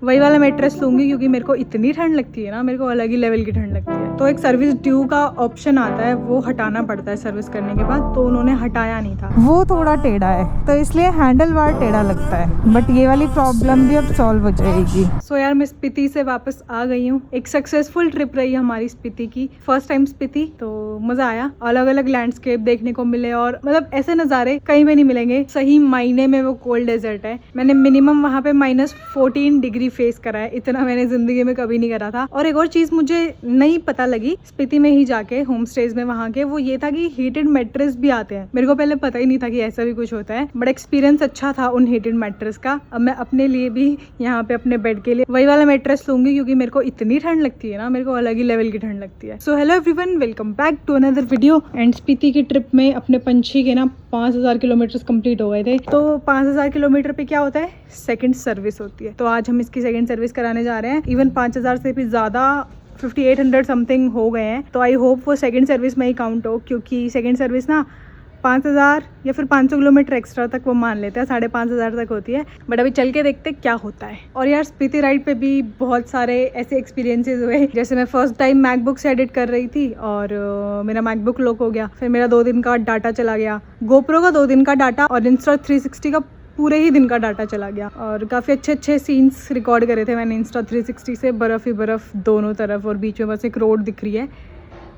वही वाला मैट्रेस लूंगी क्योंकि मेरे को इतनी ठंड लगती है ना, मेरे को अलग ही लेवल की ठंड लगती है। तो एक सर्विस ड्यू का ऑप्शन आता है, वो हटाना पड़ता है सर्विस करने के बाद, तो उन्होंने हटाया नहीं था। वो थोड़ा टेढ़ा है तो इसलिए हैंडल बार टेढ़ा लगता है, बट ये वाली प्रॉब्लम भी अब सॉल्व हो जाएगी। सो यार मैं स्पीति से वापस आ गई हूँ। एक सक्सेसफुल ट्रिप रही हमारी स्पीति की, फर्स्ट टाइम स्पीति, तो मजा आया। अलग अलग लैंडस्केप देखने को मिले और मतलब ऐसे नज़ारे कहीं पे नहीं मिलेंगे। सही मायने में वो कोल्ड डेजर्ट है। मैंने मिनिमम वहाँ पे -14 डिग्री फेस करा है, इतना मैंने जिंदगी में कभी नहीं करा था। और एक और चीज मुझे नहीं पता लगी स्पीति में ही जाके होम स्टेज में वहाँ के, वो ये था कि हीटेड मैट्रेस भी आते हैं। मेरे को पहले पता ही नहीं था कि ऐसा भी कुछ होता है, बट एक्सपीरियंस अच्छा था उन हीटेड मैट्रेस का। अब मैं अपने लिए भी यहाँ पे अपने बेड के लिए वही वाला मैट्रेस लूंगी क्योंकि मेरे को इतनी ठंड लगती है ना, मेरे को अलग ही लेवल की ठंड लगती है। So hello everyone, welcome back to another video. And Spiti की ट्रिप में अपने पंछी के ना 5000 किलोमीटर कंप्लीट हो गए थे। तो 5000 किलोमीटर पे क्या होता है, सेकंड सर्विस होती है। तो आज हम इसकी सेकंड सर्विस कराने जा रहे हैं। इवन 5000 से भी ज़्यादा 5800 समथिंग हो गए हैं। तो आई होप वो सेकंड सर्विस में ही काउंट हो, क्योंकि सेकंड सर्विस ना 5000 या फिर 500 किलोमीटर एक्स्ट्रा तक वो मान लेते हैं, 5500 तक होती है। बट अभी चल के देखते क्या होता है। और यार स्पीति राइड पे भी बहुत सारे ऐसे एक्सपीरियंसेस हुए। जैसे मैं फर्स्ट टाइम मैकबुक से एडिट कर रही थी और मेरा मैकबुक लॉक हो गया। फिर मेरा 2 दिन का डाटा चला गया, गोप्रो का 2 दिन का डाटा और इंस्टा360 का पूरे ही दिन का डाटा चला गया। और काफ़ी अच्छे सीन्स रिकॉर्ड करे थे मैंने इंस्टा360 से, बर्फ़ ही बर्फ़ दोनों तरफ और बीच में बस एक रोड दिख रही है।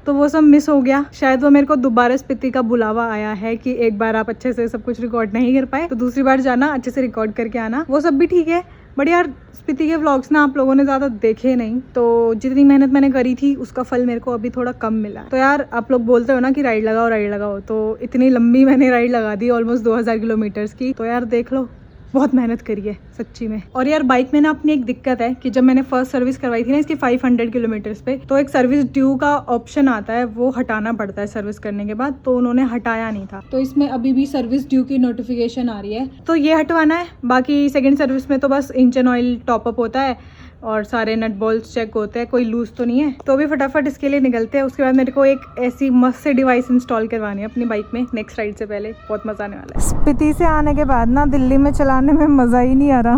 तो वो सब मिस हो गया। शायद वो मेरे को दोबारा स्पीति का बुलावा आया है कि एक बार आप अच्छे से सब कुछ रिकॉर्ड नहीं कर पाए तो दूसरी बार जाना, अच्छे से रिकॉर्ड करके आना। वो सब भी ठीक है, बट यार स्पीति के व्लॉग्स ना आप लोगों ने ज़्यादा देखे नहीं, तो जितनी मेहनत मैंने करी थी उसका फल मेरे को अभी थोड़ा कम मिला। तो यार आप लोग बोलते हो ना कि राइड लगाओ, तो इतनी लंबी मैंने राइड लगा दी, ऑलमोस्ट 2000 किलोमीटर्स की। तो यार देख लो, बहुत मेहनत करी है सच्ची में। और यार बाइक में ना अपनी एक दिक्कत है कि जब मैंने फर्स्ट सर्विस करवाई थी ना इसकी 500 किलोमीटर्स पे, तो एक सर्विस ड्यू का ऑप्शन आता है, वो हटाना पड़ता है सर्विस करने के बाद, तो उन्होंने हटाया नहीं था। तो इसमें अभी भी सर्विस ड्यू की नोटिफिकेशन आ रही है, तो ये हटवाना है। बाकी सेकेंड सर्विस में तो बस इंजन ऑयल टॉपअप होता है और सारे नट बोल्ट्स चेक होते हैं, कोई लूज तो नहीं है। तो अभी फटाफट इसके लिए निकलते हैं। उसके बाद मेरे को एक ऐसी मस्त से डिवाइस इंस्टॉल करवानी है अपनी बाइक में नेक्स्ट राइड से पहले। बहुत मज़ा आने वाला है। स्पीति से आने के बाद ना दिल्ली में चलाने में मज़ा ही नहीं आ रहा।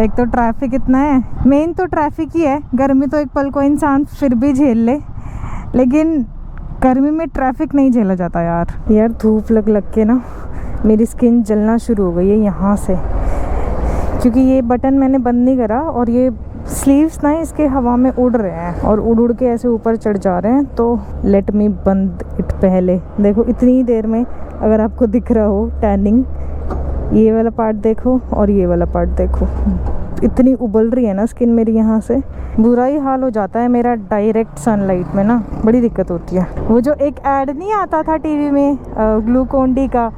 एक तो ट्रैफिक इतना है, मेन तो ट्रैफिक ही है। गर्मी तो एक पल को इंसान फिर भी झेल ले, लेकिन गर्मी में ट्रैफिक नहीं झेला जाता यार धूप लग के ना मेरी स्किन जलना शुरू हो गई है यहाँ से, क्योंकि ये बटन मैंने बंद नहीं करा और ये स्लीव्स ना इसके हवा में उड़ रहे हैं और उड़ के ऐसे ऊपर चढ़ जा रहे हैं। तो लेट मी बंद इट पहले। देखो इतनी देर में अगर आपको दिख रहा हो टैनिंग, ये वाला पार्ट देखो और ये वाला पार्ट देखो, इतनी उबल रही है ना स्किन मेरी यहाँ से। बुरा ही हाल हो जाता है मेरा डायरेक्ट सनलाइट में ना, बड़ी दिक्कत होती है। वो जो एक ऐड नहीं आता था टीवी में ग्लूकोन-डी का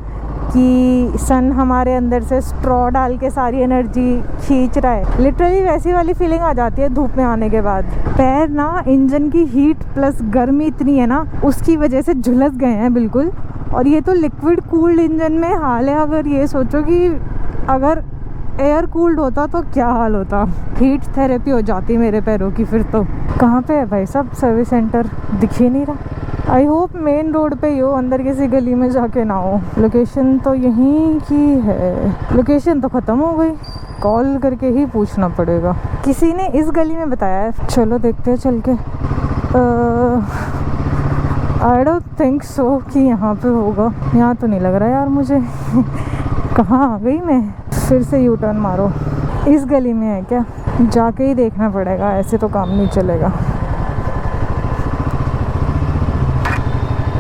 कि सन हमारे अंदर से स्ट्रॉ डाल के सारी एनर्जी खींच रहा है, लिटरली वैसी वाली फीलिंग आ जाती है धूप में आने के बाद। पैर ना इंजन की हीट प्लस गर्मी इतनी है ना, उसकी वजह से झुलस गए हैं बिल्कुल। और ये तो लिक्विड कूल्ड इंजन में हाल है। अगर ये सोचो कि अगर एयर कूल्ड होता तो क्या हाल होता, हीट थेरेपी हो जाती मेरे पैरों की। फिर तो कहाँ पे है भाई सब सर्विस सेंटर, दिख ही नहीं रहा। आई होप मेन रोड पे ही हो, अंदर किसी गली में जाके ना हो। लोकेशन तो यहीं की है, लोकेशन तो ख़त्म हो गई, कॉल करके ही पूछना पड़ेगा। किसी ने इस गली में बताया है, चलो देखते हैं चल के। आई डोंट थिंक सो कि यहाँ पे होगा, यहाँ तो नहीं लग रहा यार मुझे। कहाँ आ गई मैं, फिर से यू टर्न मारो। इस गली में है क्या, जाके ही देखना पड़ेगा, ऐसे तो काम नहीं चलेगा।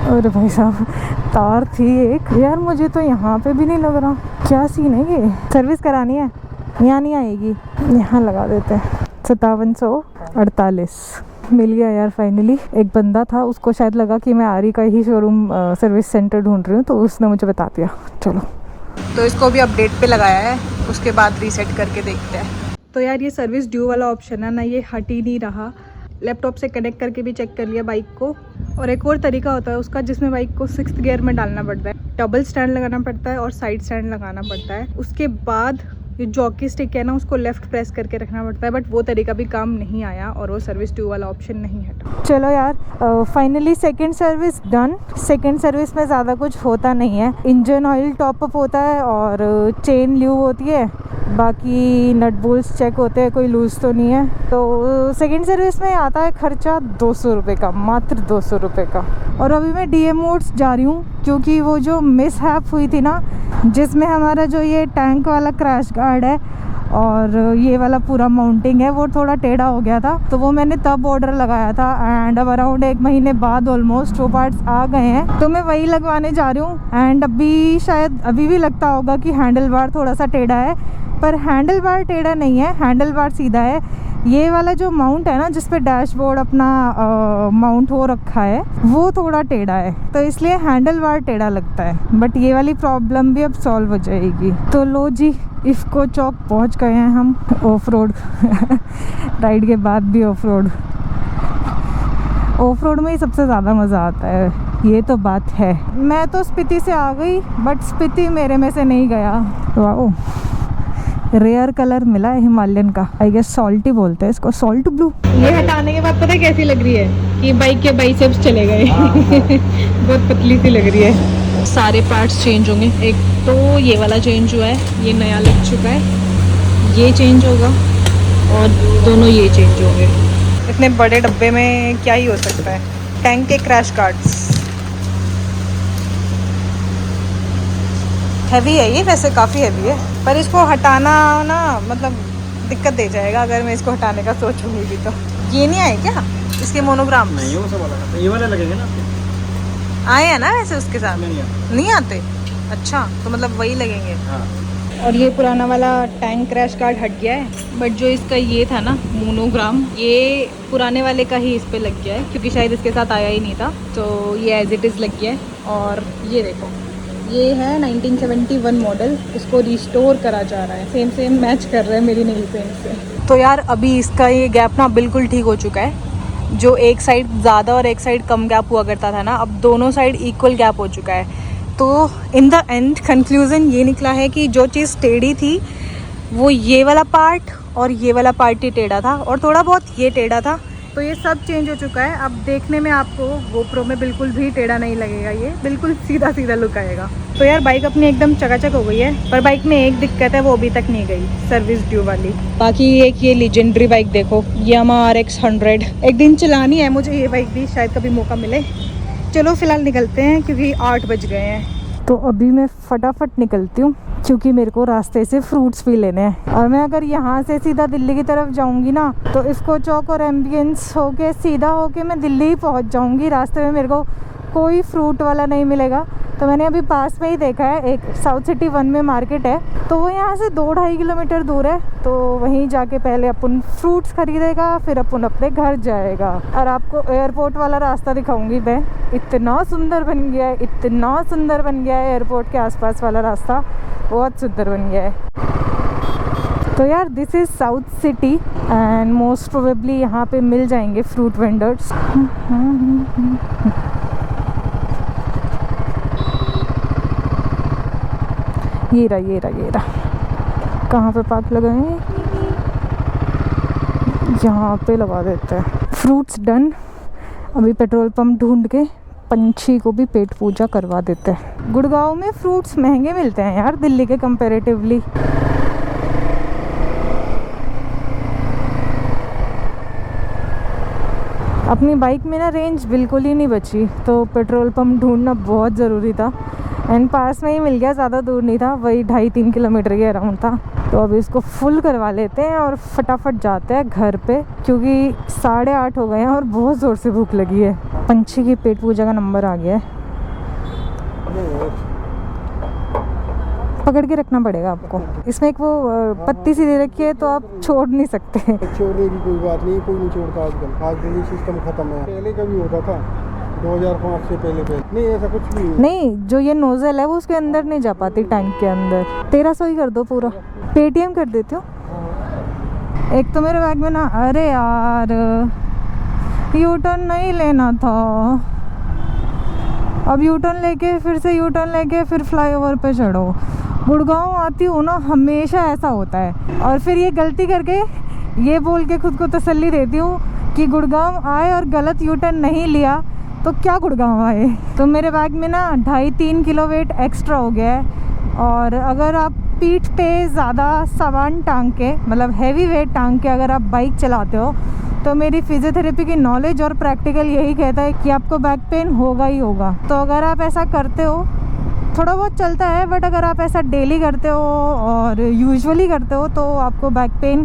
अरे भाई साहब तार थी एक यार, मुझे तो यहाँ पे भी नहीं लग रहा। क्या सीन है ये, सर्विस करानी है, यहाँ नहीं आएगी, यहाँ लगा देते हैं। 5748 मिल गया यार फाइनली। एक बंदा था, उसको शायद लगा कि मैं आरी का ही शोरूम सर्विस सेंटर ढूंढ रही हूँ, तो उसने मुझे बता दिया। चलो तो इसको भी अपडेट पे लगाया है, उसके बाद रीसेट करके देखते हैं। तो यार ये सर्विस ड्यू वाला ऑप्शन है ना, ये हट ही नहीं रहा। लैपटॉप से कनेक्ट करके भी चेक कर लिया बाइक को। और एक और तरीका होता है उसका, जिसमें बाइक को 6th गियर में डालना पड़ता है, डबल स्टैंड लगाना पड़ता है और साइड स्टैंड लगाना पड़ता है। उसके बाद जो जॉकी स्टिक है ना, उसको लेफ्ट प्रेस करके रखना पड़ता है। बट वो तरीका भी काम नहीं आया और वो सर्विस ड्यू वाला ऑप्शन नहीं हटा। चलो यार finally second service done. Second service में ज़्यादा कुछ होता नहीं है, इंजन ऑयल टॉपअप होता है और चेन ल्यूब होती है बाकी नट बोल्ट्स चेक होते हैं, कोई लूज़ तो नहीं है। तो सेकंड सर्विस में आता है खर्चा 200 रुपये का, मात्र 200 रुपये का। और अभी मैं DM मोड्स जा रही हूँ क्योंकि वो जो मिसहैप हुई थी ना, जिसमें हमारा जो ये टैंक वाला क्रैश गार्ड है और ये वाला पूरा माउंटिंग है वो थोड़ा टेढ़ा हो गया था, तो वो मैंने तब ऑर्डर लगाया था एंड अब अराउंड 1 महीने बाद ऑलमोस्ट वो पार्ट्स आ गए हैं, तो मैं वही लगवाने जा रही हूँ। एंड अभी शायद अभी भी लगता होगा कि हैंडल बार थोड़ा सा टेढ़ा है, पर हैंडल बार टेढ़ा नहीं है, हैंडल बार सीधा है। ये वाला जो माउंट है ना, जिस पे डैशबोर्ड अपना माउंट हो रखा है, वो थोड़ा टेढ़ा है, तो इसलिए हैंडल बार टेढ़ा लगता है। बट ये वाली प्रॉब्लम भी अब सॉल्व हो जाएगी। तो लो जी, इफ़को चौक पहुंच गए हैं हम ऑफ रोड राइड के बाद भी ऑफ रोड में ही सबसे ज़्यादा मज़ा आता है, ये तो बात है। मैं तो स्पीति से आ गई बट स्पीति मेरे में से नहीं गया। वाओ, रेयर कलर मिला है हिमालयन का, आई गेस सॉल्टी बोलते हैं इसको, सॉल्ट ब्लू। ये हटाने के बाद पता है कैसी लग रही है कि बाइक के बाइसेप्स चले गए बहुत पतली सी लग रही है। सारे पार्ट्स चेंज होंगे, एक तो ये वाला चेंज हुआ है, ये नया लग चुका है, ये चेंज होगा और दोनों ये चेंज होंगे। इतने बड़े डब्बे में क्या ही हो सकता है। टैंक के क्रैश गार्ड्स हैवी है, ये वैसे काफ़ी हैवी है, पर इसको हटाना ना मतलब दिक्कत दे जाएगा अगर मैं इसको हटाने का सोचूंगी भी तो। ये नहीं आए क्या इसके मोनोग्राम? नहीं, वो सब अलग है, ये वाले लगेंगे ना आपके। आए हैं ना वैसे उसके साथ? नहीं आते। अच्छा, तो मतलब वही लगेंगे। हाँ। और ये पुराना वाला टैंक क्रैश गार्ड हट गया है, बट जो इसका ये था ना मोनोग्राम, ये पुराने वाले का ही इस पे लग गया है क्योंकि शायद इसके साथ आया ही नहीं था, तो ये एज इट इज़ लग गया है। और ये देखो, ये है 1971 मॉडल, इसको रिस्टोर करा जा रहा है, सेम मैच कर रहा है मेरी नेल पेंट से। तो यार अभी इसका ये गैप ना बिल्कुल ठीक हो चुका है। जो एक साइड ज़्यादा और एक साइड कम गैप हुआ करता था ना, अब दोनों साइड इक्वल गैप हो चुका है। तो इन द एंड कंक्लूज़न ये निकला है कि जो चीज़ टेढ़ी थी वो ये वाला पार्ट और ये वाला पार्ट ही टेढ़ा था, और थोड़ा बहुत ये टेढ़ा था। तो ये सब चेंज हो चुका है। अब देखने में आपको GoPro में बिल्कुल भी टेढ़ा नहीं लगेगा, ये बिल्कुल सीधा सीधा लुक आएगा। तो यार बाइक अपनी एकदम चकाचक हो गई है, पर बाइक में एक दिक्कत है, वो अभी तक नहीं गई, सर्विस ड्यू वाली। बाकी एक ये लीजेंडरी बाइक देखो, Yamaha RX 100, एक दिन चलानी है मुझे ये बाइक भी, शायद कभी मौका मिले। चलो फिलहाल निकलते हैं क्योंकि 8 बज गए हैं। तो अभी मैं फटाफट निकलती हूँ क्योंकि मेरे को रास्ते से फ्रूट्स भी लेने हैं। और मैं अगर यहाँ से सीधा दिल्ली की तरफ जाऊँगी ना, तो इफ़को चौक और एम्बियंस होके सीधा होके मैं दिल्ली ही पहुँच जाऊँगी। रास्ते में मेरे को कोई फ्रूट वाला नहीं मिलेगा। तो मैंने अभी पास में ही देखा है, एक साउथ सिटी 1 में मार्केट है, तो वो यहाँ से 2-2.5 किलोमीटर दूर है। तो वहीं जाके पहले अपन फ्रूट्स खरीदेगा, फिर अपन अपने घर जाएगा। और आपको एयरपोर्ट वाला रास्ता दिखाऊंगी मैं, इतना सुंदर बन गया है, इतना सुंदर बन गया है एयरपोर्ट के आसपास वाला रास्ता, बहुत सुंदर बन गया है। तो यार this is south city and most probably यहाँ पे मिल जाएंगे फ्रूट वेंडर्स। ये रहा कहाँ पे पार्क लगाए, यहाँ पे लगा देते हैं। Fruits done. अभी पेट्रोल पंप ढूंढ के पंछी को भी पेट पूजा करवा देते हैं। गुड़गांव में फ्रूट्स महंगे मिलते हैं यार दिल्ली के कंपैरेटिवली। अपनी बाइक में ना रेंज बिल्कुल ही नहीं बची, तो पेट्रोल पंप ढूंढना बहुत ज़रूरी था। एंड पास में ही मिल गया, ज़्यादा दूर नहीं था, वही 2.5-3 किलोमीटर के अराउंड था। तो अभी इसको फुल करवा लेते हैं और फटाफट जाते हैं घर पे, क्योंकि 8:30 हो गए हैं और बहुत ज़ोर से भूख लगी है। पंछी की पेट पूजा का नंबर आ गया है, पकड़ के रखना पड़ेगा आपको। इसमें एक वो पत्ती सी दे रखी है, तो आप छोड़ नहीं सकते। छोड़ने की कोई बात नहीं, कोई नहीं छोड़ता आजकल ये सिस्टम खत्म है। पहले कभी होता था 2005 से पहले नहीं, ऐसा कुछ भी नहीं। जो ये नोजल है वो उसके अंदर नहीं जा पाती, टैंक के अंदर। 1300 ही कर दो पूरा, पेटीएम कर देते हो। एक तो मेरे बैग में ना, अरे यार यू टर्न नहीं लेना था। अब यू टर्न लेके फिर से यू टर्न लेके फिर फ्लाईओवर पे चढ़ो। गुड़गांव आती हूँ ना, हमेशा ऐसा होता है। और फिर ये गलती करके ये बोल के खुद को तसल्ली देती हूँ कि गुड़गांव आए और गलत यू टर्न नहीं लिया तो क्या गुड़गांव आए। तो मेरे बैग में ना 2.5-3 किलो वेट एक्स्ट्रा हो गया है। और अगर आप पीठ पे ज़्यादा सामान टांग के, मतलब हैवी वेट टांग के अगर आप बाइक चलाते हो तो मेरी फिजियोथेरेपी की नॉलेज और प्रैक्टिकल यही कहता है कि आपको बैक पेन होगा ही होगा। तो अगर आप ऐसा करते हो, थोड़ा बहुत चलता है, बट अगर आप ऐसा डेली करते हो और यूजुअली करते हो तो आपको बैक पेन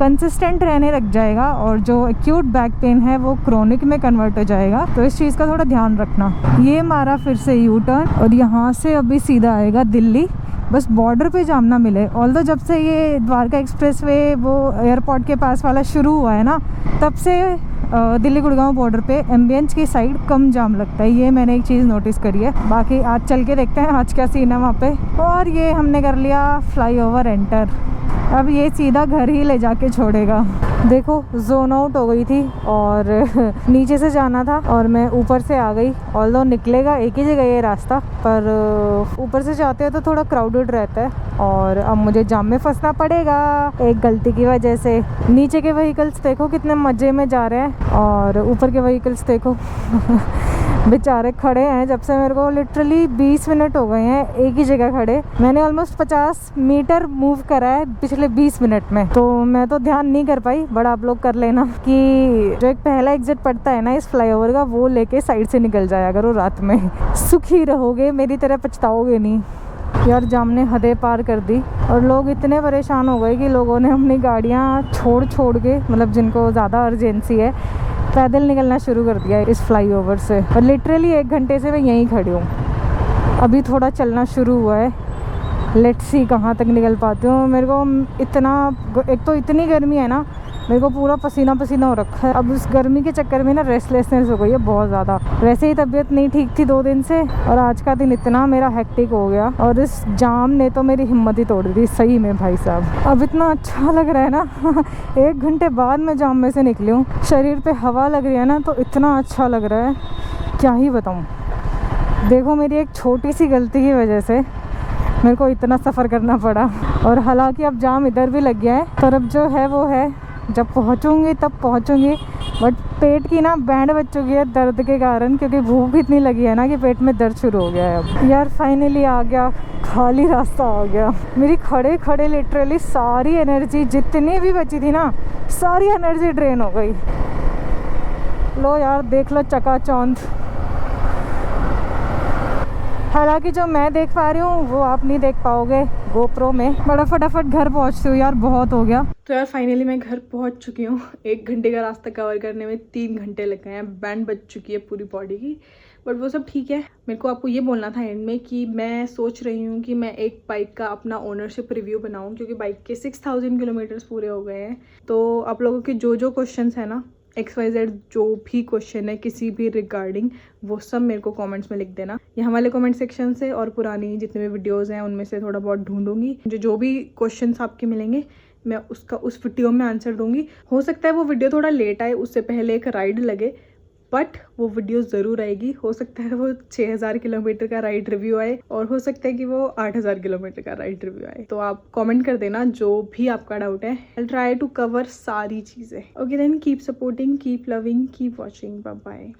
कंसिस्टेंट रहने लग जाएगा और जो एक्यूट बैक पेन है वो क्रोनिक में कन्वर्ट हो जाएगा। तो इस चीज़ का थोड़ा ध्यान रखना। ये मारा फिर से यू टर्न और यहाँ से अभी सीधा आएगा दिल्ली, बस बॉर्डर पे जाम ना मिले। ऑल्दो जब से ये द्वारका एक्सप्रेसवे वो एयरपोर्ट के पास वाला शुरू हुआ है ना, तब से दिल्ली गुड़गांव बॉर्डर पे एम्बियंस की साइड कम जाम लगता है। ये मैंने एक चीज़ नोटिस करी है। बाकी आज चल के देखते हैं आज क्या सीन है वहाँ पे। और ये हमने कर लिया फ्लाईओवर एंटर। अब ये सीधा घर ही ले जाके छोड़ेगा। देखो जोन आउट हो गई थी और नीचे से जाना था और मैं ऊपर से आ गई। ऑल्दो निकलेगा एक ही जगह ये रास्ता, पर ऊपर से जाते हैं तो थोड़ा क्राउडेड रहता है और अब मुझे जाम में फंसना पड़ेगा एक गलती की वजह से। नीचे के व्हीकल्स देखो कितने मज़े में जा रहे हैं और ऊपर के व्हीकल्स देखो बेचारे खड़े हैं। जब से मेरे को लिटरली 20 मिनट हो गए हैं एक ही जगह खड़े। मैंने ऑलमोस्ट 50 मीटर मूव करा है पिछले 20 मिनट में, तो मैं तो ध्यान नहीं कर पाई। बट आप लोग कर लेना कि जो एक पहला एग्जिट पड़ता है ना इस फ्लाईओवर का, वो लेके साइड से निकल जाया करो रात में। सुखी रहोगे, मेरी तरह पछताओगे नहीं। यार जाम ने हदें पार कर दी और लोग इतने परेशान हो गए कि लोगों ने अपनी गाड़ियाँ छोड़ के, मतलब जिनको ज़्यादा अर्जेंसी है, पैदल निकलना शुरू कर दिया इस फ्लाईओवर से। और लिटरली 1 घंटे से मैं यहीं खड़ी हूँ। अभी थोड़ा चलना शुरू हुआ है, लेट्स सी कहाँ तक निकल पाती हूँ। मेरे को इतना, एक तो इतनी गर्मी है ना, मेरे को पूरा पसीना पसीना हो रखा है। अब उस गर्मी के चक्कर में ना रेस्टलेसनेस हो गई है बहुत ज़्यादा। वैसे ही तबीयत नहीं ठीक थी 2 दिन से और आज का दिन इतना मेरा हेक्टिक हो गया और इस जाम ने तो मेरी हिम्मत ही तोड़ दी सही में भाई साहब। अब इतना अच्छा लग रहा है ना 1 घंटे बाद मैं जाम में से निकली हूँ, शरीर पे हवा लग रही है ना, तो इतना अच्छा लग रहा है क्या ही बताऊँ। देखो मेरी एक छोटी सी गलती की वजह से मेरे को इतना सफ़र करना पड़ा और हालांकि अब जाम इधर भी लग गया है, पर अब जो है वो है, जब पहुंचूंगी तब पहुंचूंगी। बट पेट की ना बैंड बज चुकी है दर्द के कारण, क्योंकि भूख इतनी लगी है ना कि पेट में दर्द शुरू हो गया है अब। यार फाइनली आ गया, खाली रास्ता आ गया। मेरी खड़े खड़े लिटरली सारी एनर्जी जितनी भी बची थी ना, सारी एनर्जी ड्रेन हो गई। लो यार देख लो चकाचौंध। हालांकि जो मैं देख पा रही हूँ वो आप नहीं देख पाओगे गोप्रो में। बड़ा फटाफट घर पहुँचती हूँ यार, बहुत हो गया। तो यार फाइनली मैं घर पहुंच चुकी हूँ। 1 घंटे का रास्ता कवर करने में 3 घंटे लग गए हैं। बैंड बज चुकी है पूरी बॉडी की, बट वो सब ठीक है। मेरे को आपको ये बोलना था एंड में कि मैं सोच रही हूँ कि मैं एक बाइक का अपना ओनरशिप रिव्यू बनाऊँ, क्योंकि बाइक के 6000 किलोमीटर्स पूरे हो गए हैं। तो आप लोगों के जो क्वेश्चंस है ना, XYZ जो भी क्वेश्चन है किसी भी रिगार्डिंग, वो सब मेरे को कमेंट्स में लिख देना यहाँ वाले कमेंट सेक्शन से, और पुरानी जितने भी वीडियोस हैं उनमें से थोड़ा बहुत ढूंढूंगी। जो भी क्वेश्चंस आपके मिलेंगे मैं उसका उस वीडियो में आंसर दूंगी। हो सकता है वो वीडियो थोड़ा लेट आए, उससे पहले एक राइड लगे, बट वो वीडियो ज़रूर आएगी। हो सकता है वो 6000 किलोमीटर का राइड रिव्यू आए और हो सकता है कि वो 8000 किलोमीटर का राइड रिव्यू आए। तो आप कमेंट कर देना जो भी आपका डाउट है। आई ट्राई टू कवर सारी चीज़ें। Okay then, keep supporting, keep loving, keep watching, bye bye.